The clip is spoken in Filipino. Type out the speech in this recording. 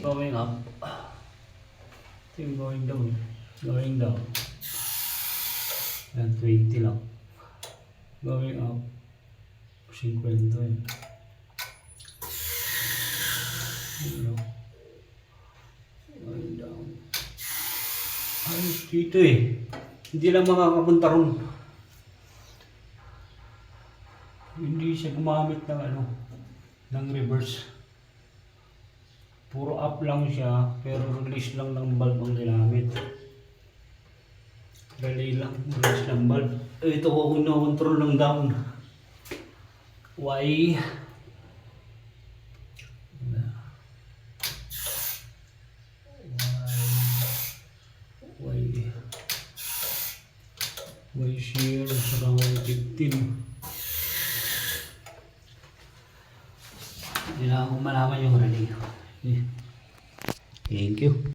Going up. Ito yung going down. Going down. Yan, 20 lang. Going up. 50 yun. Ano? Going down. Ayos dito eh. Hindi lang makakapunta ron. Hindi siya gumamit ng ano, ng reverse. Puro up lang siya, pero release lang ng valve ang ginamit. Relay lang, release ng valve. Ito ko control ng down. Y. Y shear sa 115. Kailangan ko malaman yung relay. Thank you.